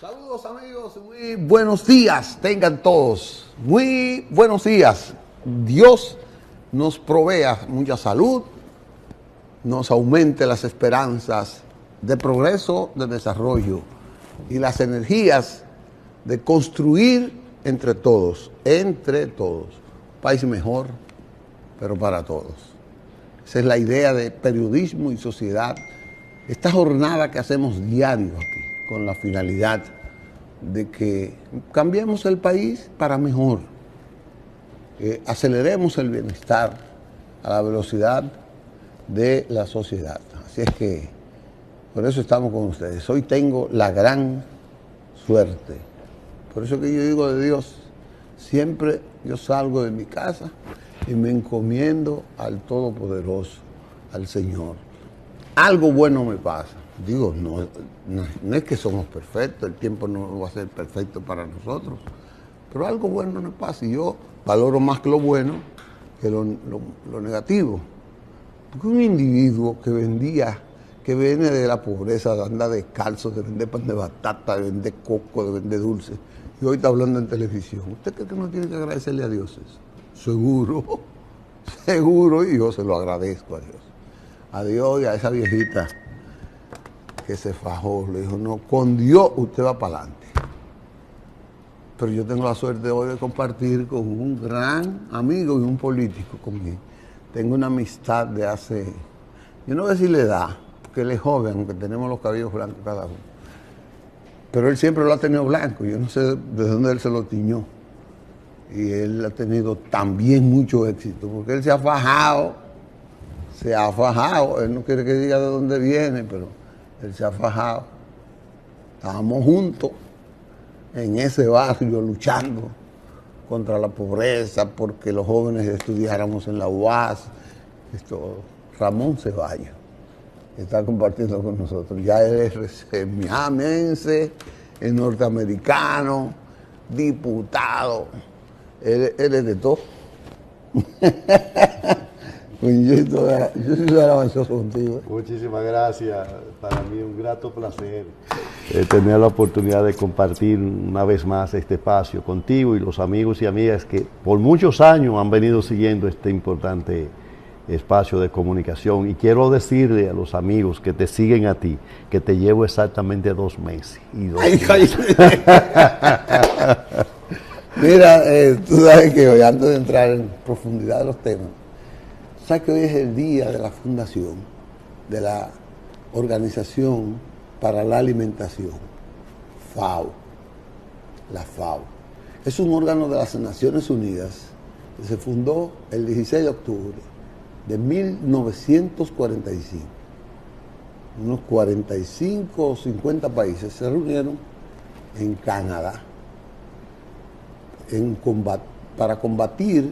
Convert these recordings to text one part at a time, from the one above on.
Saludos amigos, muy buenos días, tengan todos, muy buenos días. Dios nos provea mucha salud, nos aumente las esperanzas de progreso, de desarrollo y las energías de construir entre todos, un país mejor, pero para todos. Esa es la idea de periodismo y sociedad, esta jornada que hacemos diario aquí, con la finalidad de que cambiemos el país para mejor, aceleremos el bienestar a la velocidad de la sociedad. Así es que por eso estamos con ustedes. Hoy tengo la gran suerte. Por eso que yo digo de Dios, siempre yo salgo de mi casa y me encomiendo al Todopoderoso, al Señor. Algo bueno me pasa. Digo, no es que somos perfectos, el tiempo no va a ser perfecto para nosotros, pero algo bueno nos pasa y yo valoro más que lo bueno que lo negativo. Porque un individuo que viene de la pobreza, de andar descalzo, de vender pan de batata, de vender coco, de vender dulce, y hoy está hablando en televisión, ¿usted cree que no tiene que agradecerle a Dios eso? Seguro, seguro, y yo se lo agradezco a Dios. A Dios y a esa viejita que se fajó, le dijo, no, con Dios usted va para adelante. Pero yo tengo la suerte hoy de compartir con un gran amigo y un político conmigo. Tengo una amistad de hace, yo no voy a decir la edad, porque él es joven, aunque tenemos los cabellos blancos cada uno. Pero él siempre lo ha tenido blanco, yo no sé de dónde él se lo tiñó. Y él ha tenido también mucho éxito, porque él se ha fajado, él no quiere que diga de dónde viene, pero él se ha fajado. Estábamos juntos en ese barrio luchando contra la pobreza, porque los jóvenes estudiáramos en la UAS. Ramón Ceballos está compartiendo con nosotros. Ya él es miamense, es norteamericano, diputado, él es de todo. Yo soy avanzoso contigo. Muchísimas gracias. Para mí es un grato placer tener la oportunidad de compartir una vez más este espacio contigo y los amigos y amigas que por muchos años han venido siguiendo este importante espacio de comunicación. Y quiero decirle a los amigos que te siguen a ti que te llevo exactamente 2 meses. Y 2 meses. Mira, tú sabes que hoy, antes de entrar en profundidad de los temas, sabes que hoy es el día de la fundación de la Organización para la Alimentación, FAO. La FAO es un órgano de las Naciones Unidas que se fundó el 16 de octubre de 1945. Unos 45 o 50 países se reunieron en Canadá para combatir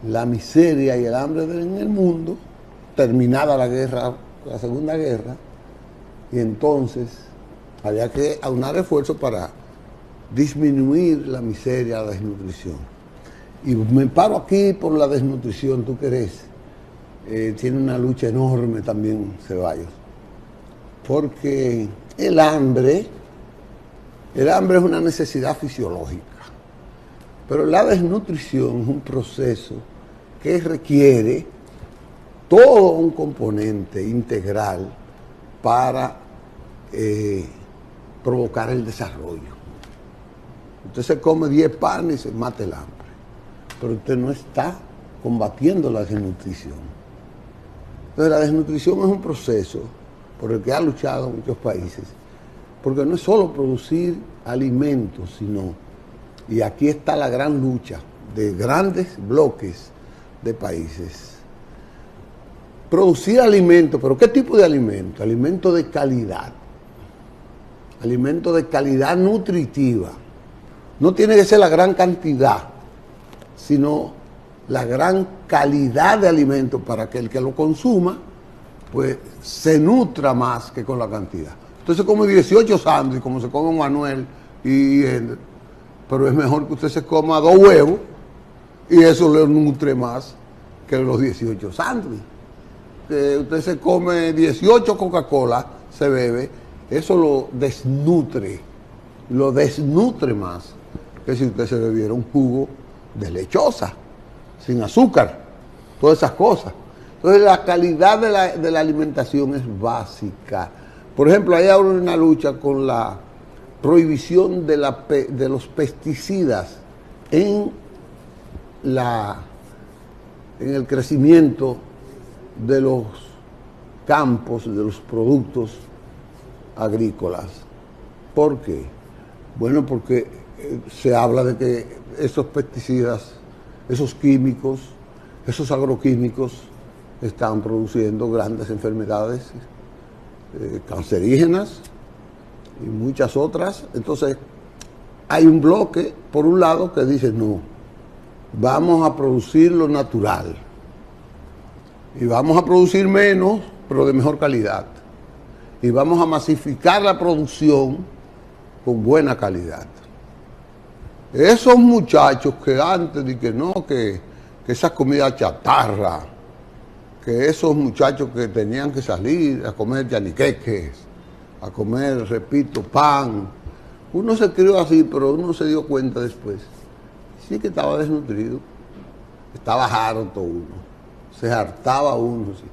la miseria y el hambre en el mundo, terminada la guerra, la Segunda Guerra, y entonces había que aunar esfuerzos para disminuir la miseria, la desnutrición. Y me paro aquí por la desnutrición, tú que eres, tiene una lucha enorme también Ceballos, porque el hambre es una necesidad fisiológica, pero la desnutrición es un proceso que requiere todo un componente integral para provocar el desarrollo. Usted se come 10 panes y se mata el hambre, pero usted no está combatiendo la desnutrición. Entonces la desnutrición es un proceso por el que ha luchado muchos países, porque no es solo producir alimentos, sino, y aquí está la gran lucha de grandes bloques de países, producir alimentos. ¿Pero qué tipo de alimentos? Alimentos de calidad nutritiva. No tiene que ser la gran cantidad, sino la gran calidad de alimentos para que el que lo consuma pues se nutra más que con la cantidad. Entonces come 18 sándwiches como se come Manuel pero es mejor que usted se coma 2 huevos y eso le nutre más que los 18 sándwiches. Usted se come 18 Coca-Cola, se bebe, eso lo desnutre lo desnutre más que si usted se bebiera un jugo de lechosa, sin azúcar, todas esas cosas. Entonces la calidad de la alimentación es básica. Por ejemplo, hay ahora una lucha con la prohibición de los pesticidas en el crecimiento de los campos, de los productos agrícolas. ¿Por qué? Bueno, porque se habla de que esos pesticidas, esos químicos, esos agroquímicos están produciendo grandes enfermedades cancerígenas y muchas otras. Entonces, hay un bloque, por un lado, que dice, no, vamos a producir lo natural y vamos a producir menos, pero de mejor calidad, y vamos a masificar la producción con buena calidad. Esos muchachos que antes de que no, que esa comida chatarra, que esos muchachos que tenían que salir a comer yaniqueques, a comer, repito, pan, uno se crió así, pero uno se dio cuenta después, sí que estaba desnutrido, estaba harto uno, se hartaba uno, sí,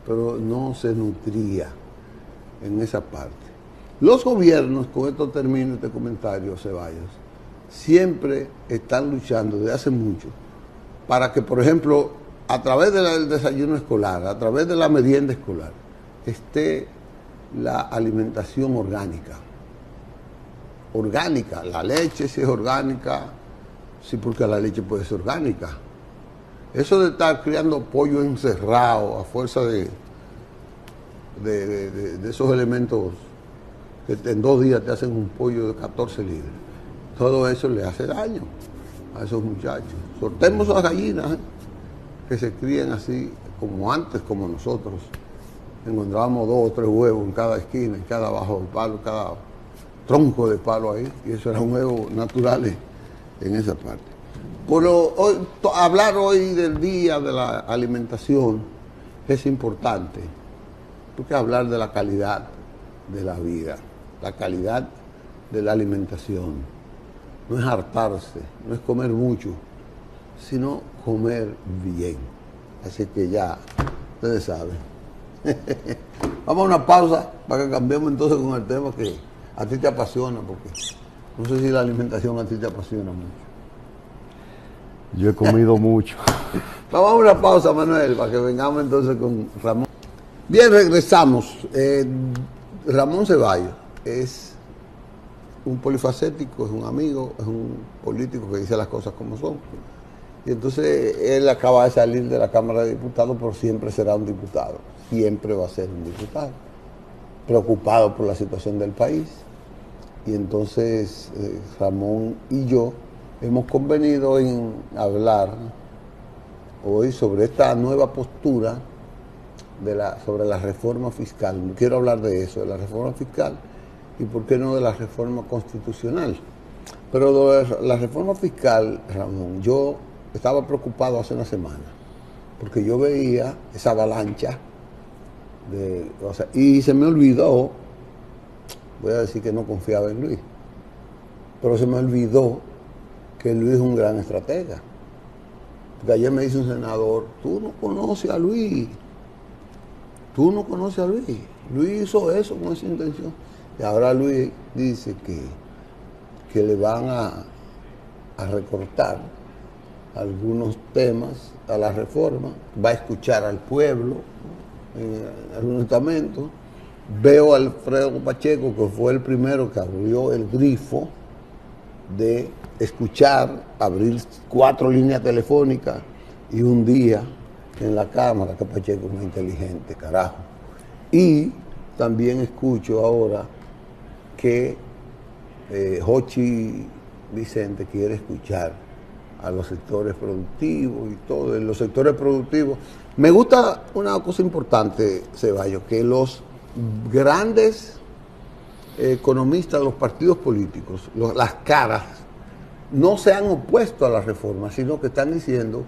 pero no se nutría en esa parte. Los gobiernos, con esto termino este comentario, Ceballos, siempre están luchando desde hace mucho para que, por ejemplo, a través del desayuno escolar, a través de la merienda escolar, esté la alimentación orgánica. Orgánica, la leche si es orgánica, sí, porque la leche puede ser orgánica. Eso de estar criando pollo encerrado a fuerza de esos elementos que en 2 días te hacen un pollo de 14 libras, todo eso le hace daño a esos muchachos. Soltemos a las gallinas, que se crían así como antes, como nosotros. Encontrábamos 2 o 3 huevos en cada esquina, en cada bajo de palo, cada tronco de palo ahí, y eso eran huevos naturales en esa parte. Pero hablar hoy del día de la alimentación es importante, porque hablar de la calidad de la vida, la calidad de la alimentación, no es hartarse, no es comer mucho, sino comer bien. Así que ya, ustedes saben. Vamos a una pausa para que cambiemos entonces con el tema que a ti te apasiona, porque no sé si la alimentación a ti te apasiona mucho. Yo he comido mucho. Vamos a una pausa, Manuel, para que vengamos entonces con Ramón. Bien, regresamos. Ramón Ceballos es un polifacético, es un amigo, es un político que dice las cosas como son. Y entonces él acaba de salir de la Cámara de Diputados, pero siempre será un diputado, siempre va a ser un diputado, preocupado por la situación del país. Y entonces Ramón y yo hemos convenido en hablar hoy sobre esta nueva postura sobre la reforma fiscal. Quiero hablar de eso, de la reforma fiscal y por qué no de la reforma constitucional. Pero de la reforma fiscal, Ramón, yo estaba preocupado hace una semana porque yo veía esa avalancha y se me olvidó, voy a decir que no confiaba en Luis, pero se me olvidó que Luis es un gran estratega. Porque ayer me dice un senador, tú no conoces a Luis, Luis hizo eso con esa intención. Y ahora Luis dice que le van a recortar algunos temas a la reforma, va a escuchar al pueblo en algún estamento. Veo a Alfredo Pacheco, que fue el primero que abrió el grifo de escuchar, abrir 4 líneas telefónicas y un día en la Cámara, que Pacheco es muy inteligente, carajo. Y también escucho ahora que Jochi Vicente quiere escuchar a los sectores productivos y todo. En los sectores productivos me gusta una cosa importante, Ceballos, que los grandes economistas de los partidos políticos, las caras, no se han opuesto a la reforma, sino que están diciendo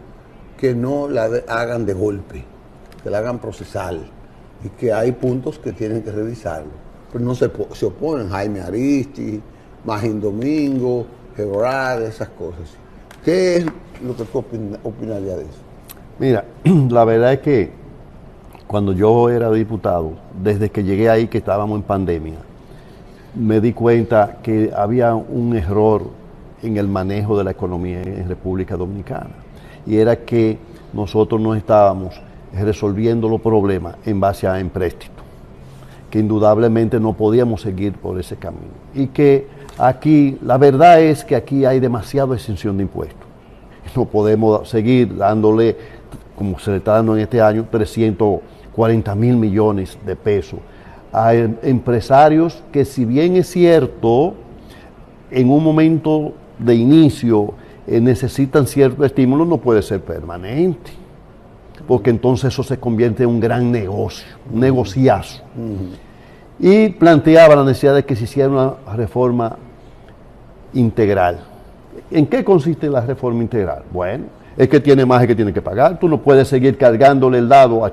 que no la hagan de golpe, que la hagan procesal y que hay puntos que tienen que revisarlo. Pero no se oponen. Jaime Aristi, Magín Domingo, Gerard, esas cosas. ¿Qué es lo que tú opinarías de eso? Mira, la verdad es que cuando yo era diputado, desde que llegué ahí, que estábamos en pandemia, me di cuenta que había un error en el manejo de la economía en República Dominicana. Y era que nosotros no estábamos resolviendo los problemas en base a empréstitos, que indudablemente no podíamos seguir por ese camino. Y que aquí, la verdad es que aquí hay demasiada exención de impuestos. No podemos seguir dándole, como se le está dando en este año, 340 mil millones de pesos a empresarios que, si bien es cierto, en un momento de inicio necesitan cierto estímulo, no puede ser permanente, porque entonces eso se convierte en un gran negocio, un negociazo. Y planteaba la necesidad de que se hiciera una reforma integral. ¿En qué consiste la reforma integral? Bueno, el que tiene más es que tiene que pagar. Tú no puedes seguir cargándole el dado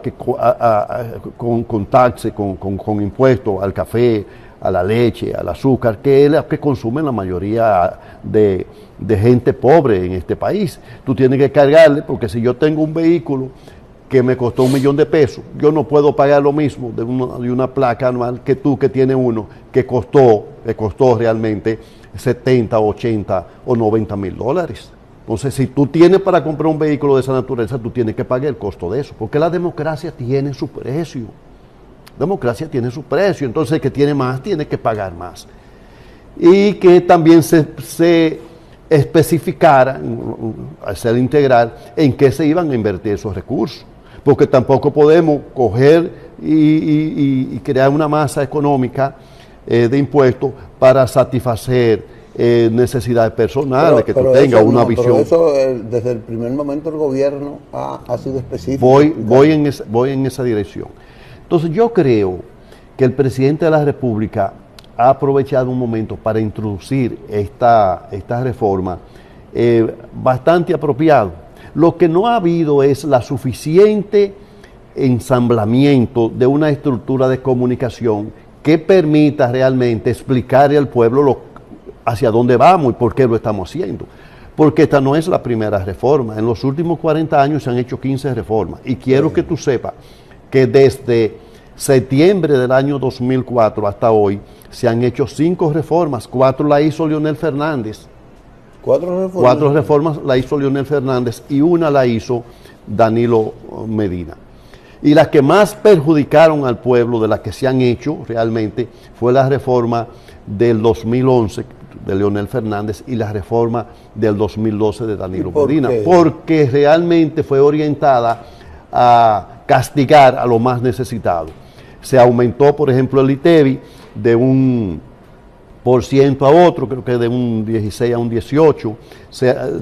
con taxes, con impuestos al café, a la leche, al azúcar, que es lo que consumen la mayoría de gente pobre en este país. Tú tienes que cargarle, porque si yo tengo un vehículo que me costó $1 millón de pesos, yo no puedo pagar lo mismo de una placa anual que tú, que tiene uno que costó realmente 70, 80 o 90 mil dólares. Entonces, si tú tienes para comprar un vehículo de esa naturaleza, tú tienes que pagar el costo de eso, porque la democracia tiene su precio. Democracia tiene su precio, entonces el que tiene más tiene que pagar más. Y que también se especificara, al ser integral, en qué se iban a invertir esos recursos, porque tampoco podemos coger y crear una masa económica de impuestos para satisfacer necesidades personales, que tú tengas una visión. Pero eso, desde el primer momento el gobierno ha sido específico. Voy en esa dirección. Entonces yo creo que el presidente de la República ha aprovechado un momento para introducir esta reforma bastante apropiado. Lo que no ha habido es la suficiente ensamblamiento de una estructura de comunicación que permita realmente explicarle al pueblo hacia dónde vamos y por qué lo estamos haciendo. Porque esta no es la primera reforma. En los últimos 40 años se han hecho 15 reformas. Y quiero que tú sepas que desde septiembre del año 2004 hasta hoy se han hecho 5 reformas. 4 la hizo Leonel Fernández. 4 reformas la hizo Leonel Fernández y una la hizo Danilo Medina. Y las que más perjudicaron al pueblo de las que se han hecho realmente fue la reforma del 2011 de Leonel Fernández y la reforma del 2012 de Danilo Medina, porque realmente fue orientada a castigar a los más necesitados. Se aumentó, por ejemplo, el ITEVI de un % a otro, creo que de un 16 a un 18.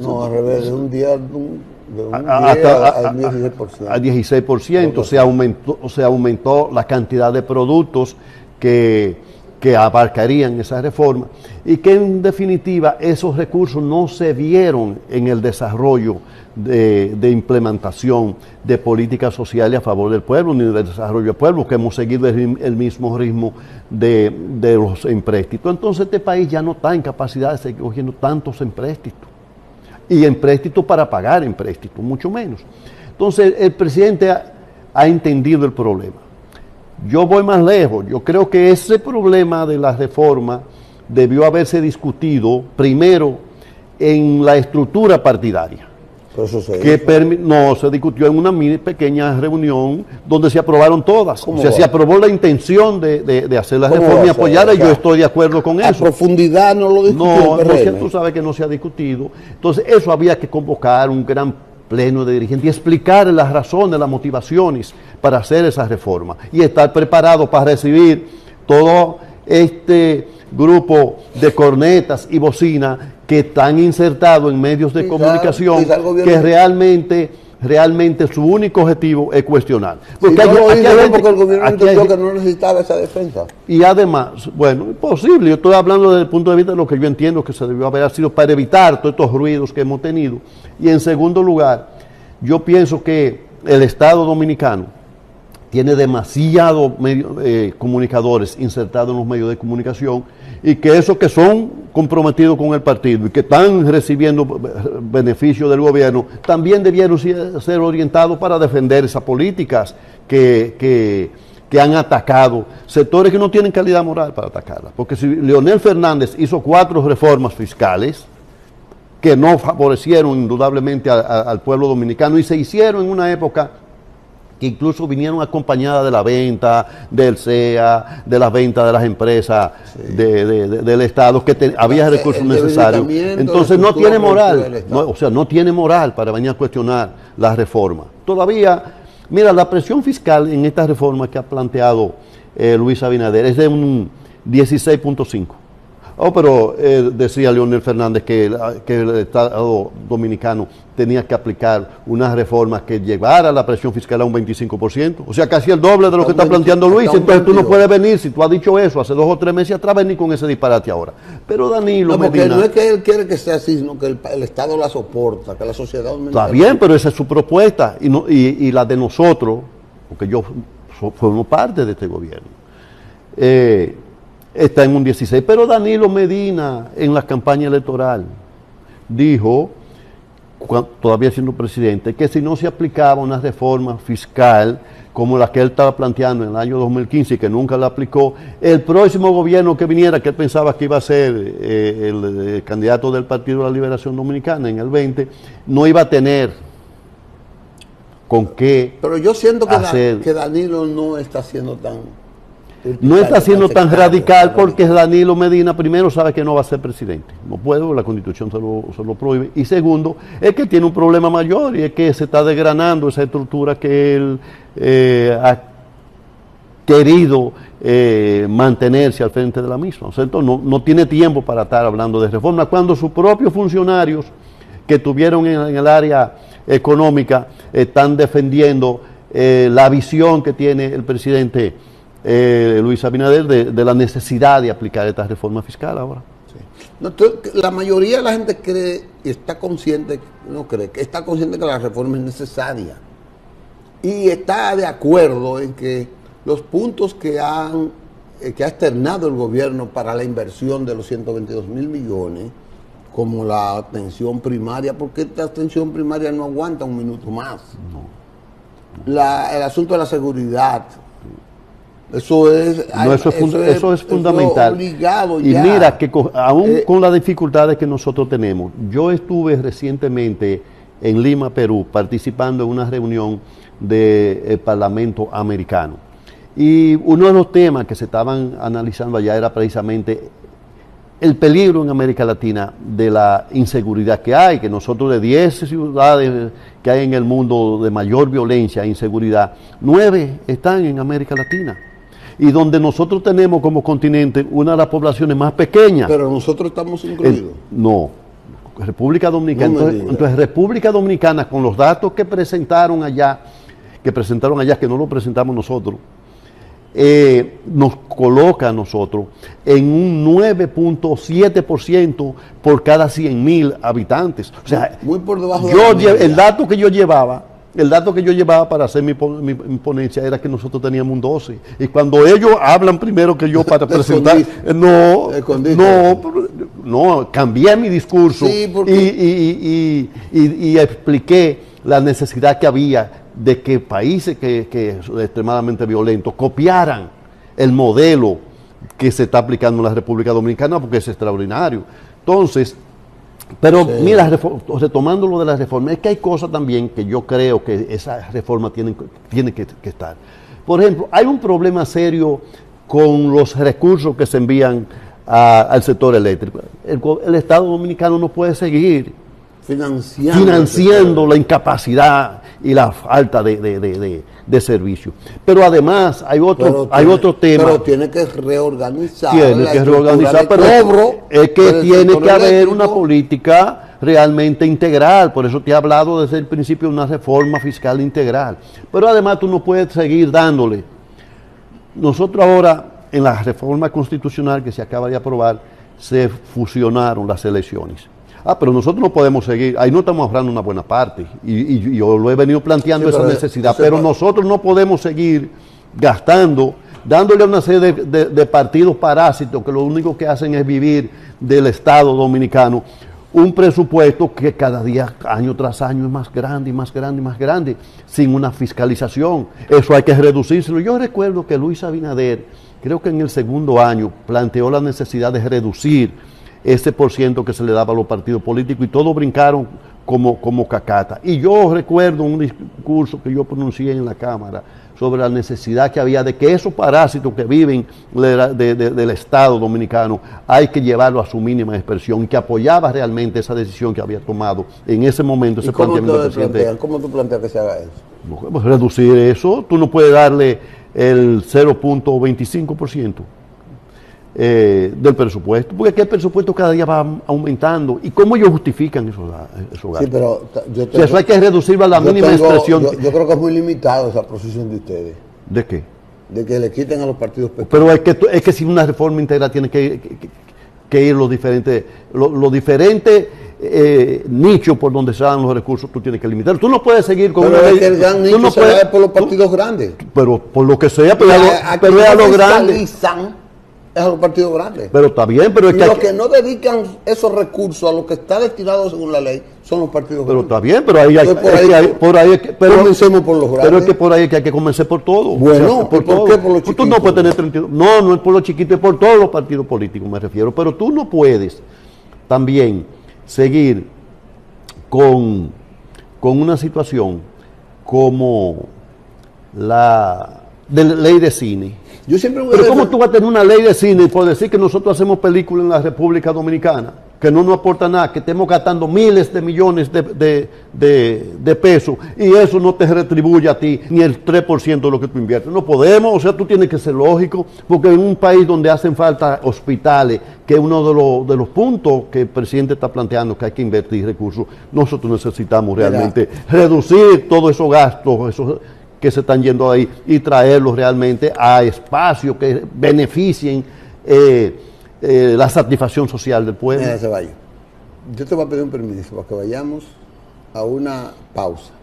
No, al revés, de un día al 16%. Al 16%. Se aumentó la cantidad de productos que abarcarían esa reforma, y que en definitiva esos recursos no se vieron en el desarrollo de implementación de políticas sociales a favor del pueblo, ni del desarrollo del pueblo, que hemos seguido el mismo ritmo de los empréstitos. Entonces este país ya no está en capacidad de seguir cogiendo tantos empréstitos, y empréstitos para pagar empréstitos, mucho menos. Entonces el presidente ha entendido el problema. Yo voy más lejos. Yo creo que ese problema de la reforma debió haberse discutido primero en la estructura partidaria. Pero eso no, se discutió en una pequeña reunión donde se aprobaron todas. O sea, se aprobó la intención de hacer la reforma y apoyarla, y yo estoy de acuerdo con eso. A profundidad no lo discutió el PRM. Tú sabes que no se ha discutido. Entonces, eso había que convocar un gran pleno de dirigentes y explicar las razones, las motivaciones para hacer esa reforma, y estar preparado para recibir todo este grupo de cornetas y bocinas que están insertados en medios de comunicación, que realmente su único objetivo es cuestionar. Porque el gobierno entendió que no necesitaba esa defensa. Y además, bueno, es posible, yo estoy hablando desde el punto de vista de lo que yo entiendo que se debió haber sido para evitar todos estos ruidos que hemos tenido. Y en segundo lugar, yo pienso que el Estado dominicano tiene demasiados comunicadores insertados en los medios de comunicación, y que esos que son comprometidos con el partido y que están recibiendo beneficios del gobierno, también debieron ser orientados para defender esas políticas que han atacado sectores que no tienen calidad moral para atacarlas. Porque si Leonel Fernández hizo 4 reformas fiscales que no favorecieron indudablemente al pueblo dominicano y se hicieron en una época que incluso vinieron acompañadas de la venta del CEA, de las ventas de las empresas del Estado, que había recursos necesarios. Entonces no tiene moral, no tiene moral para venir a cuestionar la reforma. Todavía, mira, la presión fiscal en esta reforma que ha planteado Luis Abinader es de un 16.5. Pero decía Leonel Fernández que el Estado dominicano tenía que aplicar unas reformas que llevara la presión fiscal a un 25%. O sea, casi el doble de lo que está planteando Luis. Entonces tú no puedes venir, si tú has dicho eso hace 2 o 3 meses atrás, venir con ese disparate ahora. Pero Danilo Medina... No es que él quiere que sea así, sino que el Estado la soporta, que la sociedad dominicana... Está bien, pero esa es su propuesta y la de nosotros, porque yo formo parte de este gobierno. Está en un 16, pero Danilo Medina en la campaña electoral dijo, todavía siendo presidente, que si no se aplicaba una reforma fiscal como la que él estaba planteando en el año 2015 y que nunca la aplicó, el próximo gobierno que viniera, que él pensaba que iba a ser el candidato del Partido de la Liberación Dominicana en el 20, no iba a tener con qué. Pero yo siento que Danilo no está siendo no está siendo tan radical porque Danilo Medina, primero, sabe que no va a ser presidente. No puede, la Constitución se lo prohíbe. Y segundo, es que tiene un problema mayor y es que se está desgranando esa estructura que él ha querido mantenerse al frente de la misma. O sea, entonces no tiene tiempo para estar hablando de reforma cuando sus propios funcionarios que tuvieron en el área económica están defendiendo la visión que tiene el presidente Luis Abinader de la necesidad de aplicar esta reforma fiscal ahora. Sí. No, la mayoría de la gente cree y está consciente, está consciente que la reforma es necesaria y está de acuerdo en que los puntos que ha externado el gobierno para la inversión de los 122.000 millones, como la atención primaria, porque esta atención primaria no aguanta un minuto más. El asunto de la seguridad. Eso es fundamental. Obligado y ya. Mira que aún con las dificultades que nosotros tenemos, yo estuve recientemente en Lima, Perú, participando en una reunión del Parlamento americano. Y uno de los temas que se estaban analizando allá era precisamente el peligro en América Latina de la inseguridad que hay, que nosotros de 10 ciudades que hay en el mundo de mayor violencia e inseguridad, 9 están en América Latina. Y donde nosotros tenemos como continente una de las poblaciones más pequeñas. Pero nosotros estamos incluidos. No, República Dominicana. Entonces República Dominicana, con los datos que presentaron allá, que no lo presentamos nosotros, nos coloca a nosotros en un 9.7% por cada 100.000 habitantes. O sea, muy por debajo el dato que yo llevaba para hacer mi ponencia era que nosotros teníamos un 12. Y cuando ellos hablan primero que yo para presentar, cambié mi discurso y expliqué la necesidad que había de que países que son extremadamente violentos copiaran el modelo que se está aplicando en la República Dominicana, porque es extraordinario. Entonces, pero mira, retomando lo de la reforma, es que hay cosas también que yo creo que esa reforma tiene que estar. Por ejemplo, hay un problema serio con los recursos que se envían al sector eléctrico. El Estado Dominicano no puede seguir financiando la incapacidad y la falta de servicio. Pero además hay otro tema. Pero tiene que reorganizar. Pero es que tiene que haber una política realmente integral. Por eso te he hablado desde el principio de una reforma fiscal integral. Pero además tú no puedes seguir dándole. Nosotros ahora, en la reforma constitucional que se acaba de aprobar, se fusionaron las elecciones. Pero nosotros no podemos seguir, ahí no estamos ahorrando una buena parte, y yo lo he venido planteando esa necesidad, pero nosotros no podemos seguir gastando dándole a una serie de partidos parásitos que lo único que hacen es vivir del Estado dominicano, un presupuesto que cada día, año tras año, es más grande y más grande y más grande, sin una fiscalización. Eso hay que reducírselo. Yo recuerdo que Luis Abinader, creo que en el segundo año, planteó la necesidad de reducir ese % que se le daba a los partidos políticos y todos brincaron como cacata. Y yo recuerdo un discurso que yo pronuncié en la Cámara sobre la necesidad que había de que esos parásitos que viven del Estado dominicano hay que llevarlo a su mínima expresión, y que apoyaba realmente esa decisión que había tomado en ese momento ese planteamiento del presidente. ¿Cómo tú planteas que se haga eso? Pues reducir eso, tú no puedes darle el 0.25% del presupuesto, porque aquí el presupuesto cada día va aumentando. ¿Y cómo ellos justifican esos gastos? Sí, pero eso hay que reducirlo a la mínima expresión. Yo creo que es muy limitado esa posición de ustedes. ¿De qué? De que le quiten a los partidos pequeños. Pero es que si una reforma integral tiene que ir los diferentes nichos por donde se dan los recursos, tú tienes que limitar. Tú no puedes seguir con pero una ley. El gran nicho se da por los partidos grandes. Pero por lo que sea, pero es a lo grande. Es a los partidos grandes. Pero está bien, pero es que... Los que no dedican esos recursos a lo que está destinado según la ley son los partidos grandes. Pero está bien, pero ahí comencemos por los grandes. Pero es que por ahí es que hay que comenzar por todo. Bueno, o sea, ¿por qué por los chiquitos? Tú no puedes tener 32... No es por los chiquitos, es por todos los partidos políticos me refiero. Pero tú no puedes también seguir con una situación como la de ley de cine. Yo siempre Pero ¿cómo tú vas a tener una ley de cine por decir que nosotros hacemos películas en la República Dominicana, que no nos aporta nada, que estemos gastando miles de millones de pesos, y eso no te retribuye a ti ni el 3% de lo que tú inviertes? No podemos, o sea, tú tienes que ser lógico, porque en un país donde hacen falta hospitales, que es uno de los puntos que el presidente está planteando que hay que invertir recursos, nosotros necesitamos realmente reducir todos esos gastos, que se están yendo ahí, y traerlos realmente a espacios que beneficien la satisfacción social del pueblo. Mira, Ceballos, yo te voy a pedir un permiso para que vayamos a una pausa,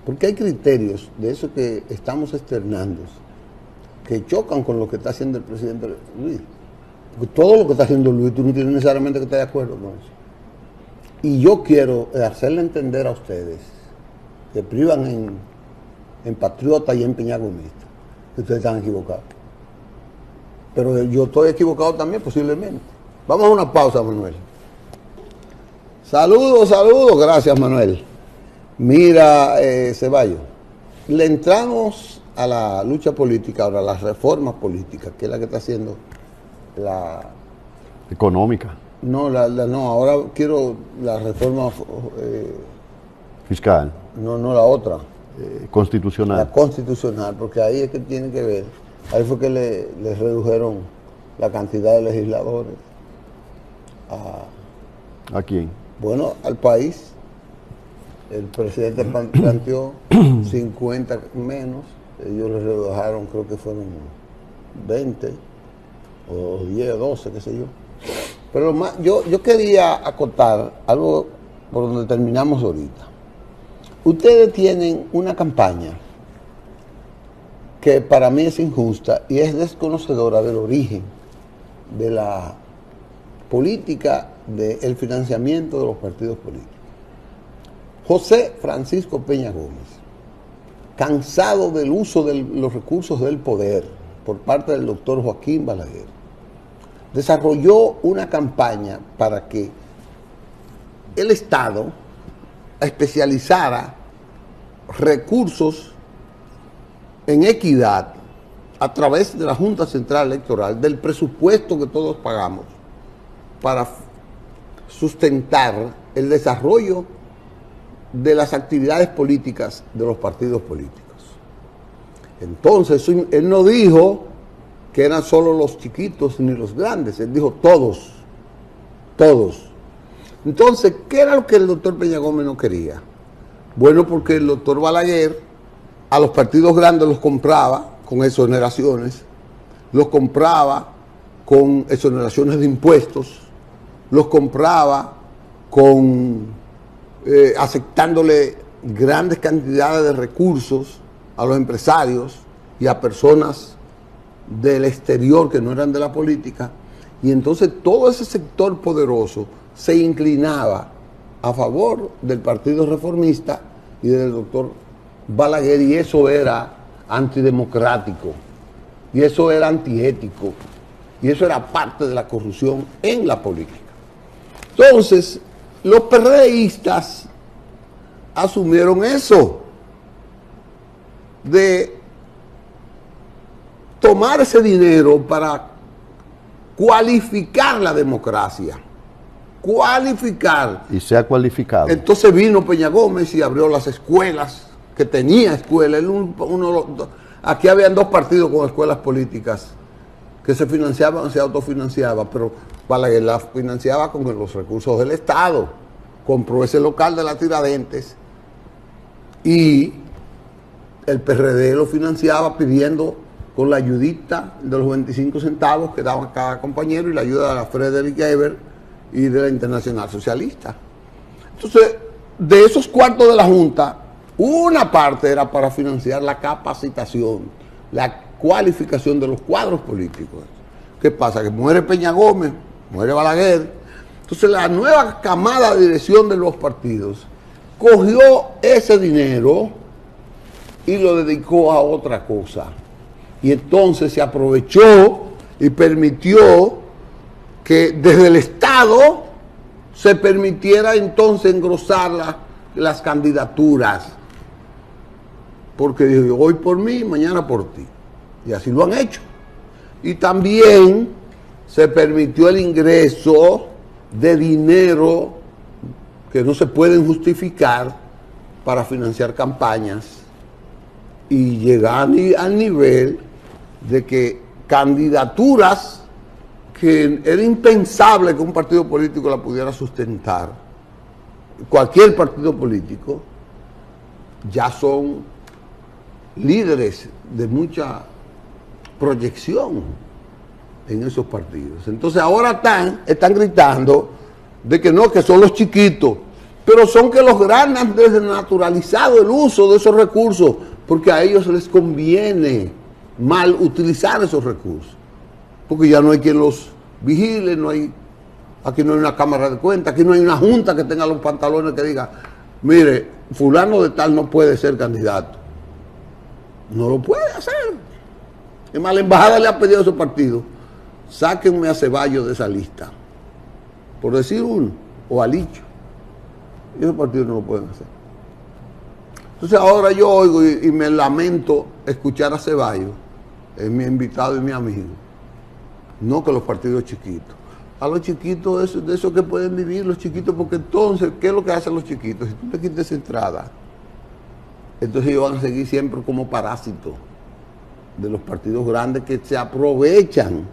porque hay criterios de eso que estamos externando que chocan con lo que está haciendo el presidente Luis. Porque todo lo que está haciendo Luis, tú no tienes necesariamente que estar de acuerdo con eso. Y yo quiero hacerle entender a ustedes que privan en patriota y en peñagomista, que ustedes están equivocados. Pero yo estoy equivocado también, posiblemente. Vamos a una pausa, Manuel. Saludos, gracias, Manuel. Mira, Ceballos, le entramos a la lucha política, ahora a las reformas políticas, que es la que está haciendo la... Económica. No, no, ahora quiero la reforma... fiscal. No, la otra. Constitucional. La constitucional, porque ahí es que tiene que ver. Ahí fue que le redujeron la cantidad de legisladores. ¿A quién? Bueno, al país. El presidente planteó 50 menos. Ellos le redujeron, creo que fueron 20 o 10 o 12, qué sé yo. Pero yo quería acotar algo por donde terminamos ahorita. Ustedes tienen una campaña que para mí es injusta y es desconocedora del origen de la política del financiamiento de los partidos políticos. José Francisco Peña Gómez, cansado del uso de los recursos del poder por parte del doctor Joaquín Balaguer, desarrolló una campaña para que el Estado especializara recursos en equidad a través de la Junta Central Electoral, del presupuesto que todos pagamos, para sustentar el desarrollo de las actividades políticas de los partidos políticos. Entonces, él no dijo que eran solo los chiquitos ni los grandes, él dijo todos. Entonces, ¿qué era lo que el doctor Peña Gómez no quería? Bueno, porque el doctor Balaguer a los partidos grandes los compraba con exoneraciones, los compraba con exoneraciones de impuestos, los compraba con aceptándole grandes cantidades de recursos a los empresarios y a personas del exterior que no eran de la política, y entonces todo ese sector poderoso se inclinaba a favor del Partido Reformista y del doctor Balaguer, y eso era antidemocrático, y eso era antiético, y eso era parte de la corrupción en la política. Entonces, los PRDistas asumieron eso, de tomar ese dinero para cualificar la democracia. Cualificar. Y se ha cualificado. Entonces vino Peña Gómez y abrió las escuelas, que tenía escuelas. Aquí habían dos partidos con escuelas políticas que se financiaban, se autofinanciaban, pero Balaguer la financiaba con los recursos del Estado. Compró ese local de la Tiradentes y el PRD lo financiaba pidiendo con la ayudita de los 25 centavos que daban cada compañero y la ayuda de la Frederick Ebert y de la Internacional Socialista. Entonces, de esos cuartos de la Junta, una parte era para financiar la capacitación, la cualificación de los cuadros políticos. ¿Qué pasa? Que muere Peña Gómez, muere Balaguer. Entonces, la nueva camada de dirección de los partidos cogió ese dinero y lo dedicó a otra cosa. Y entonces se aprovechó y permitió que desde el Estado se permitiera entonces engrosar las candidaturas. Porque dijo, hoy por mí, mañana por ti. Y así lo han hecho. Y también se permitió el ingreso de dinero que no se pueden justificar para financiar campañas y llegar al nivel de que candidaturas que era impensable que un partido político la pudiera sustentar, cualquier partido político, ya son líderes de mucha proyección en esos partidos. Entonces ahora están gritando de que no, que son los chiquitos, pero son que los grandes han desnaturalizado el uso de esos recursos, porque a ellos les conviene mal utilizar esos recursos, porque ya no hay quien los vigile, aquí no hay una cámara de cuenta, aquí no hay una junta que tenga los pantalones que diga, mire, fulano de tal no puede ser candidato. No lo puede hacer. Es más, la embajada le ha pedido a esos partidos, sáquenme a Ceballos de esa lista, por decir uno, o a Licho. Y esos partidos no lo pueden hacer. Entonces ahora yo oigo y me lamento escuchar a Ceballos, es mi invitado y mi amigo, no que los partidos chiquitos. A los chiquitos de eso que pueden vivir los chiquitos, porque entonces, ¿qué es lo que hacen los chiquitos? Si tú te quitas entrada, entonces ellos van a seguir siempre como parásitos de los partidos grandes que se aprovechan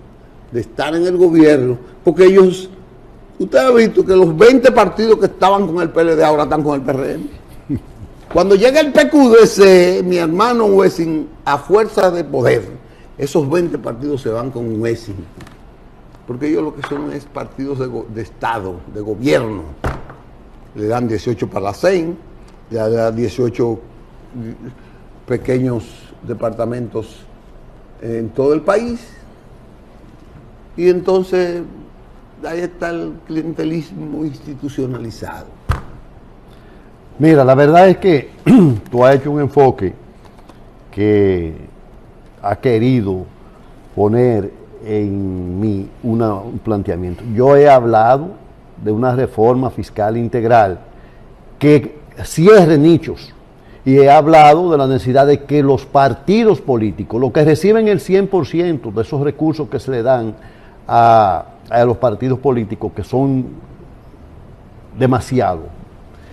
de estar en el gobierno, porque ellos, usted ha visto que los 20 partidos que estaban con el PLD ahora están con el PRM. Cuando llega el PQDC, mi hermano Wessing, a fuerza de poder, esos 20 partidos se van con Wessing, porque ellos lo que son es partidos de Estado, de gobierno. Le dan 18 para la CEN, le dan 18 pequeños departamentos en todo el país, y entonces ahí está el clientelismo institucionalizado. Mira, la verdad es que tú has hecho un enfoque que ha querido poner en mí un planteamiento. Yo he hablado de una reforma fiscal integral que cierre nichos, y he hablado de la necesidad de que los partidos políticos, los que reciben el 100% de esos recursos que se le dan a los partidos políticos, que son demasiado,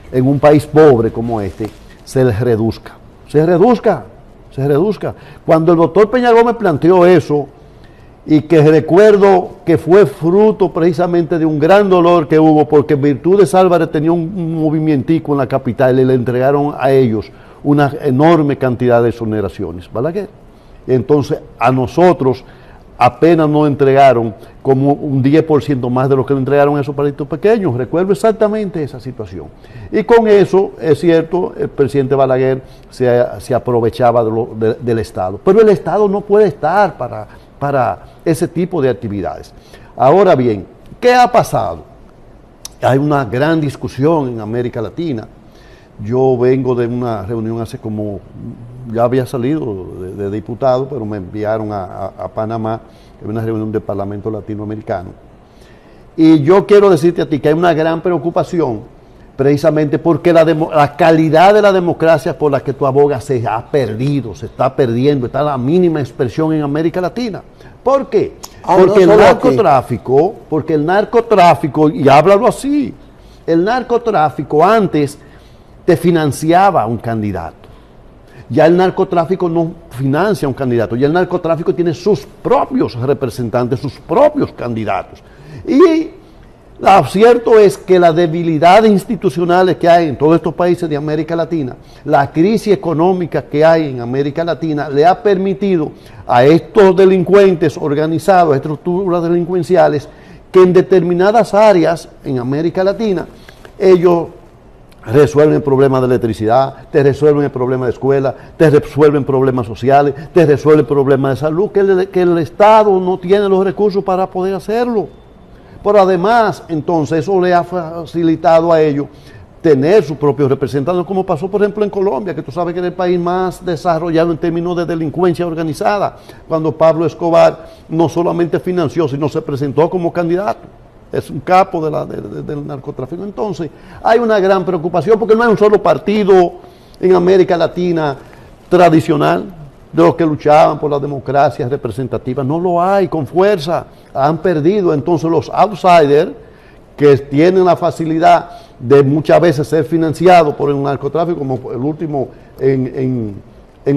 en un país pobre como este, se les reduzca. Se reduzca. Cuando el doctor Peña Gómez planteó eso, y que recuerdo que fue fruto precisamente de un gran dolor que hubo, porque Virtudes Álvarez tenía un movimientico en la capital y le entregaron a ellos una enorme cantidad de exoneraciones, ¿vale? Entonces a nosotros apenas nos entregaron como un 10% más de lo que le entregaron a esos partidos pequeños. Recuerdo exactamente esa situación. Y con eso, es cierto, el presidente Balaguer se aprovechaba del Estado. Pero el Estado no puede estar para ese tipo de actividades. Ahora bien, ¿qué ha pasado? Hay una gran discusión en América Latina. Yo vengo de una reunión hace como, ya había salido de diputado, pero me enviaron a Panamá, que es una reunión del Parlamento Latinoamericano. Y yo quiero decirte a ti que hay una gran preocupación, precisamente porque la calidad de la democracia por la que tú abogas se ha perdido, se está perdiendo, está a la mínima expresión en América Latina. ¿Por qué? Porque el narcotráfico, y háblalo así, el narcotráfico antes te financiaba a un candidato. Ya el narcotráfico no financia a un candidato, ya el narcotráfico tiene sus propios representantes, sus propios candidatos. Y lo cierto es que las debilidades institucionales que hay en todos estos países de América Latina, la crisis económica que hay en América Latina, le ha permitido a estos delincuentes organizados, a estructuras delincuenciales, que en determinadas áreas en América Latina, ellos resuelven problemas de electricidad, te resuelven el problema de escuela, te resuelven problemas sociales, te resuelven problemas de salud, que el Estado no tiene los recursos para poder hacerlo. Pero además, entonces, eso le ha facilitado a ellos tener sus propios representantes, como pasó, por ejemplo, en Colombia, que tú sabes que era el país más desarrollado en términos de delincuencia organizada, cuando Pablo Escobar no solamente financió, sino se presentó como candidato. Es un capo del narcotráfico. Entonces, hay una gran preocupación porque no hay un solo partido en América Latina tradicional de los que luchaban por la democracia representativa. No lo hay con fuerza. Han perdido. Entonces, los outsiders que tienen la facilidad de muchas veces ser financiados por el narcotráfico, como el último en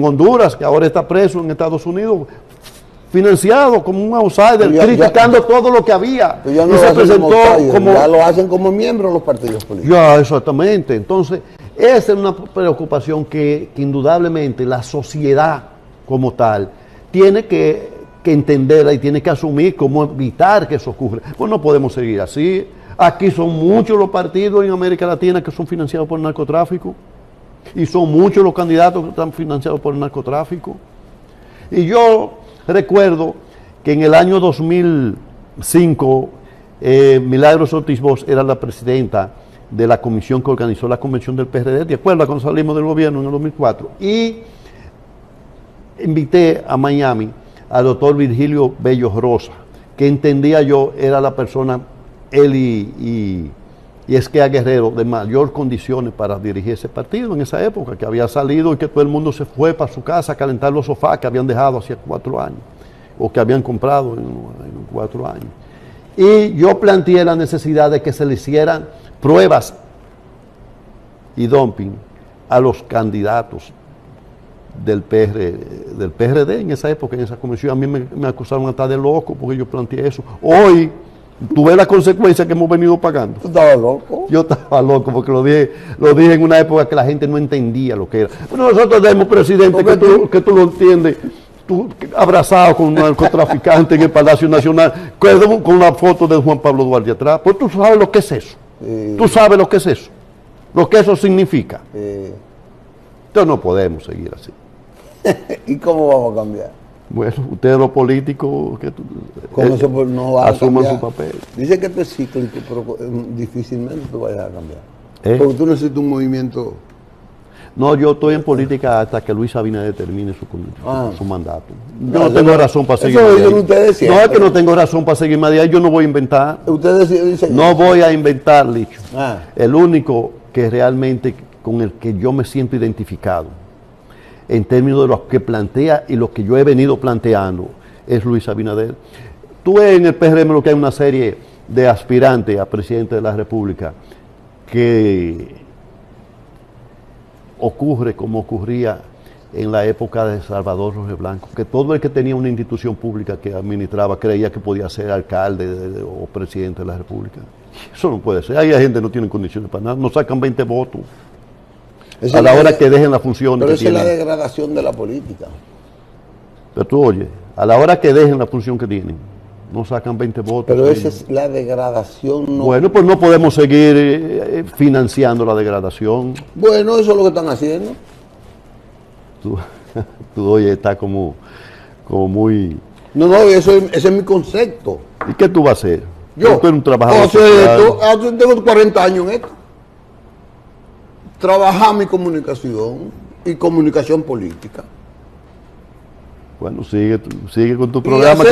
Honduras, que ahora está preso en Estados Unidos, financiado como un outsider, criticando todo lo que había. Ya y se presentó como... Ya lo hacen como miembros de los partidos políticos. Ya, exactamente. Entonces, esa es una preocupación que indudablemente la sociedad como tal tiene que entenderla y tiene que asumir cómo evitar que eso ocurra. Pues no podemos seguir así. Aquí son muchos los partidos en América Latina que son financiados por el narcotráfico y son muchos los candidatos que están financiados por el narcotráfico. Y yo recuerdo que en el año 2005 Milagros Ortiz Bosch era la presidenta de la comisión que organizó la convención del PRD, ¿te acuerdas cuando salimos del gobierno en el 2004? Y invité a Miami al doctor Virgilio Bello Rosa, que entendía yo era la persona, él y Esquea Guerrero, de mayor condiciones para dirigir ese partido en esa época, que había salido y que todo el mundo se fue para su casa a calentar los sofás que habían dejado hacía 4 años, o que habían comprado en 4 años. Y yo planteé la necesidad de que se le hicieran pruebas y dumping a los candidatos del PRD en esa época, en esa comisión. A mí me acusaron hasta de loco porque yo planteé eso. Hoy, tú ves las consecuencias que hemos venido pagando. ¿Tú estabas loco? Yo estaba loco porque lo dije en una época que la gente no entendía lo que era. Pero nosotros tenemos presidente que tú lo entiendes, tú abrazado con un narcotraficante en el Palacio Nacional, con la foto de Juan Pablo Duarte atrás. Pues tú sabes lo que es eso. Tú sabes lo que es eso. Lo que eso significa. Entonces no podemos seguir así. ¿Y cómo vamos a cambiar? Bueno, ustedes los políticos que eso no va asuman a su papel. Dice que esto es cíclico, pero difícilmente tú vayas a cambiar. Porque tú necesitas un movimiento. No, yo estoy en política hasta que Luis Abinader termine su mandato. Yo no tengo razón para seguir. No es que no tengo razón para seguir más allá. Yo no voy a inventar. No voy a inventar, Licho. El único que realmente con el que yo me siento identificado en términos de lo que plantea y lo que yo he venido planteando es Luis Abinader. Tú ves en el PRM lo que hay una serie de aspirantes a presidente de la República que ocurre como ocurría en la época de Salvador Roger Blanco, que todo el que tenía una institución pública que administraba creía que podía ser alcalde o presidente de la República. Eso no puede ser. Ahí hay gente que no tiene condiciones para nada, no sacan 20 votos. A la hora que dejen la función. Pero esa es la degradación de la política. Pero tú oye, a la hora que dejen la función que tienen, no sacan 20 votos. Pero esa es la degradación. No. Bueno, pues no podemos seguir financiando la degradación. Bueno, eso es lo que están haciendo. Tú oye, está como muy No, ese es mi concepto. ¿Y qué tú vas a hacer? Yo tú eres un trabajador tengo 40 años en esto. Trabajar mi comunicación y comunicación política. Bueno, sigue con tu programa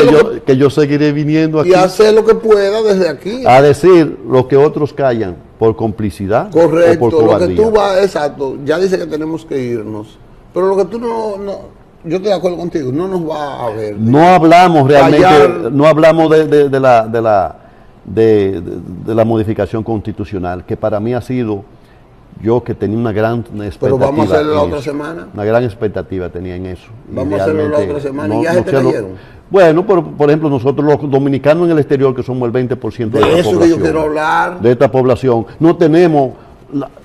que yo seguiré viniendo aquí. Y hacer lo que pueda desde aquí. A decir lo que otros callan por complicidad. Correcto, o por cobardía. lo que tú vas, exacto. Ya dice que tenemos que irnos. Pero lo que tú no yo estoy de acuerdo contigo, no nos va a ver. No hablamos realmente, callar. no hablamos de la modificación constitucional, que para mí ha sido, yo que tenía una gran expectativa. Pero vamos a hacerlo la otra eso. semana. Una gran expectativa tenía en eso. Vamos a hacerlo la otra semana y ya se te cayeron. Bueno, por ejemplo, nosotros los dominicanos en el exterior, que somos el 20% de la eso población. que yo quiero hablar. De esta población, no tenemos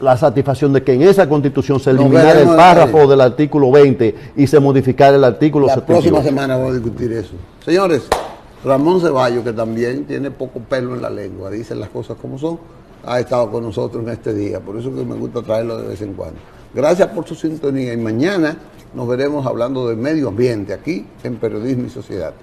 la satisfacción de que en esa constitución se eliminara el veremos párrafo del artículo 20 y se modificara el artículo 78. La próxima semana vamos a discutir eso. Señores, Ramón Ceballos, que también tiene poco pelo en la lengua, dice las cosas como son, ha estado con nosotros en este día. Por eso que me gusta traerlo de vez en cuando. Gracias por su sintonía y mañana nos veremos hablando de medio ambiente aquí en Periodismo y Sociedad.